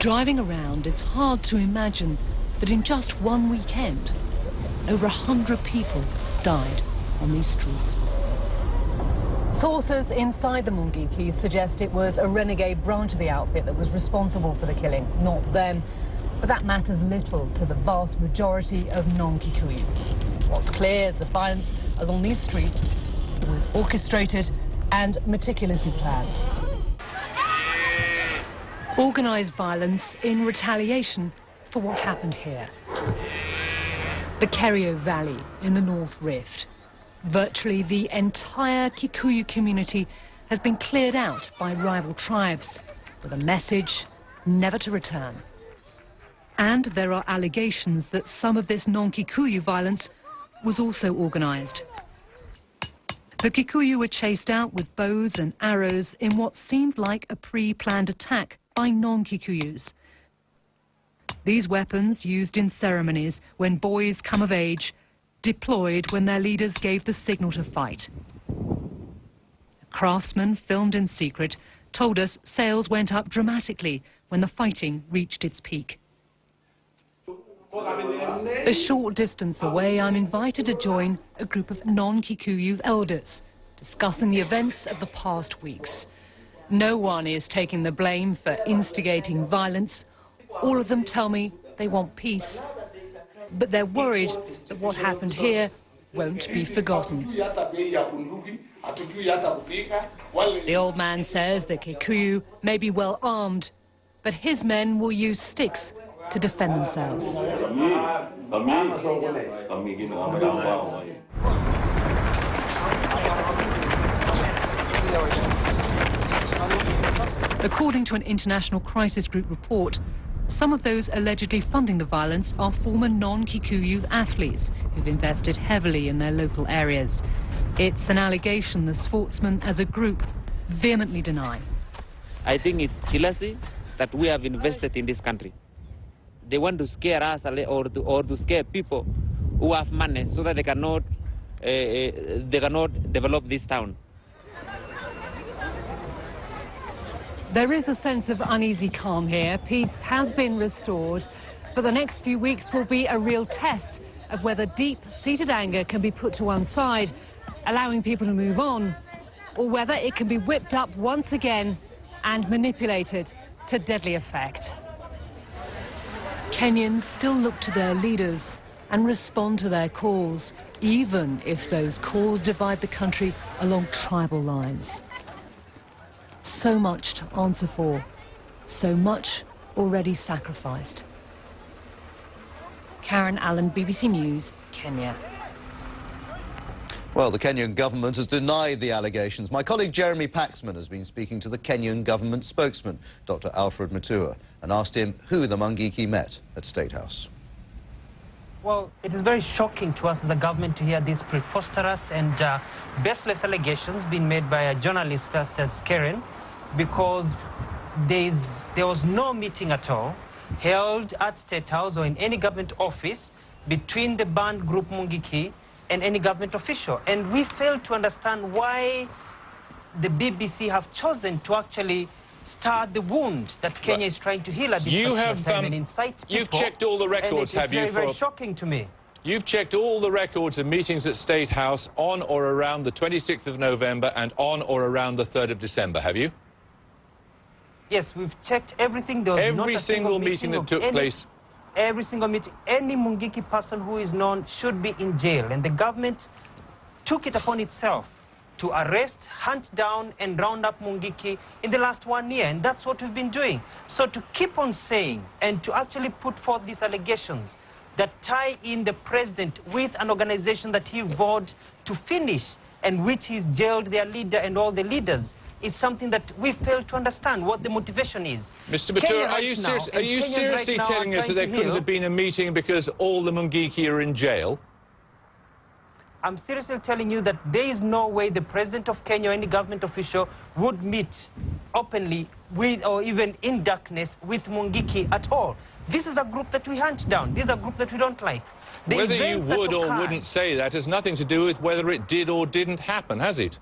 Driving around, it's hard to imagine that in just one weekend, over 100 people died on these streets. Sources inside the Mungiki suggest it was a renegade branch of the outfit that was responsible for the killing, not them. But that matters little to the vast majority of non-Kikuyu. What's clear is the violence along these streets was orchestrated and meticulously planned. Organised violence in retaliation for what happened here. The Kerio Valley in the North Rift. Virtually the entire Kikuyu community has been cleared out by rival tribes with a message never to return. And there are allegations that some of this non-Kikuyu violence was also organised. The Kikuyu were chased out with bows and arrows in what seemed like a pre-planned attack by non-Kikuyus. These weapons used in ceremonies when boys come of age, deployed when their leaders gave the signal to fight. A craftsman filmed in secret told us sales went up dramatically when the fighting reached its peak. A short distance away, I'm invited to join a group of non-Kikuyu elders discussing the events of the past weeks. No one is taking the blame for instigating violence. All of them tell me they want peace, but they're worried that what happened here won't be forgotten. The old man says the Kikuyu may be well armed, but his men will use sticks to defend themselves. According to an international crisis group report, some of those allegedly funding the violence are former non-Kikuyu athletes who've invested heavily in their local areas. It's an allegation the sportsmen as a group vehemently deny. I think it's jealousy that we have invested in this country. They want to scare us or to scare people who have money so that they cannot develop this town. There is a sense of uneasy calm here. Peace has been restored, but the next few weeks will be a real test of whether deep-seated anger can be put to one side, allowing people to move on, or whether it can be whipped up once again and manipulated to deadly effect. Kenyans still look to their leaders and respond to their calls, even if those calls divide the country along tribal lines. So much to answer for, so much already sacrificed. Karen Allen, BBC News, Kenya. Well, the Kenyan government has denied the allegations. My colleague Jeremy Paxman has been speaking to the Kenyan government spokesman, Dr. Alfred Mutua, and asked him who the Mungiki met at State House. Well, it is very shocking to us as a government to hear these preposterous and baseless allegations being made by a journalist such as Karen, because there was no meeting at all held at State House or in any government office between the banned group Mungiki and any government official. And we fail to understand why the BBC have chosen to actually start the wound that Kenya is trying to heal at this time and incite people. You've checked all the records, have you? It's very shocking to me. You've checked all the records of meetings at State House on or around the 26th of November and on or around the 3rd of December, have you? Yes, we've checked everything. There was every single meeting that took place. Every single meeting. Any Mungiki person who is known should be in jail. And the government took it upon itself to arrest, hunt down and round up Mungiki in the last 1 year. And that's what we've been doing. So to keep on saying and to actually put forth these allegations that tie in the president with an organization that he vowed to finish and which he's jailed their leader and all the leaders is something that we fail to understand what the motivation is. Mr. Mutua, are you seriously telling us that there couldn't have been a meeting because all the Mungiki are in jail? I'm seriously telling you that there is no way the president of Kenya or any government official would meet openly with or even in darkness with Mungiki at all. This is a group that we hunt down. This is a group that we don't like. Whether you would or wouldn't say that has nothing to do with whether it did or didn't happen, has it?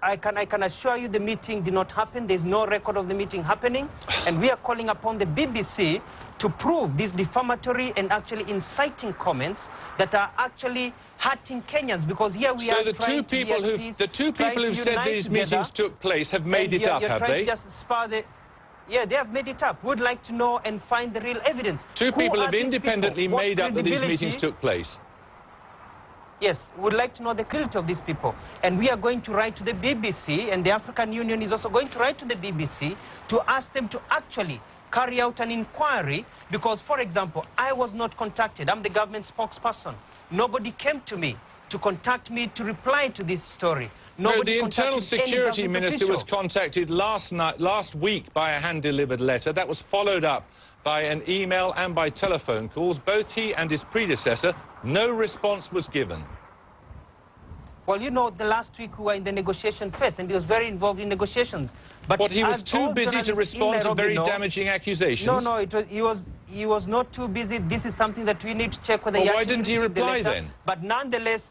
I can assure you the meeting did not happen. There's no record of the meeting happening. And we are calling upon the BBC to prove these defamatory and actually inciting comments that are actually hurting Kenyans, because here we are the two people who've said these meetings took place have made it up, have they? Yeah, they have made it up. We'd like to know and find the real evidence. Two people have independently made up that these meetings took place. Yes, we'd like to know the credibility of these people. And we are going to write to the BBC, and the African Union is also going to write to the BBC to ask them to actually carry out an inquiry, because, for example, I was not contacted. I'm the government spokesperson. Nobody came to me to contact me to reply to this story. No, the Internal Security Minister was contacted last week by a hand-delivered letter. That was followed up by an email and by telephone calls. Both he and his predecessor, no response was given. Well, you know, the last week we were in the negotiation phase, and he was very involved in negotiations. But he was too busy to respond to very damaging accusations? No, he was not too busy. This is something that we need to check whether why didn't he reply then? But nonetheless,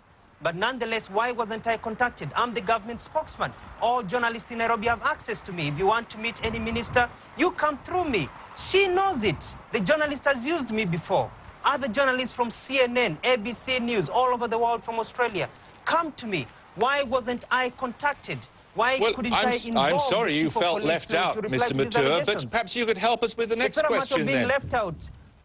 why wasn't I contacted? I'm the government spokesman. All journalists in Nairobi have access to me. If you want to meet any minister, you come through me. She knows it. The journalist has used me before. Other journalists from CNN, ABC News, all over the world, from Australia, come to me. Why wasn't I contacted? Why couldn't I involve? I'm sorry you felt left out, Mr. Mutua, but perhaps you could help us with the next question then. It's not left out.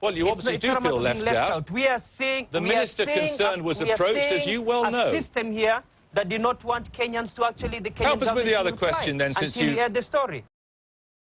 Well, you obviously do feel left out. We are saying the minister concerned was approached, as you well know. A system here that did not want Kenyans to actually, the Kenyan help us with the other question then, since you heard the story.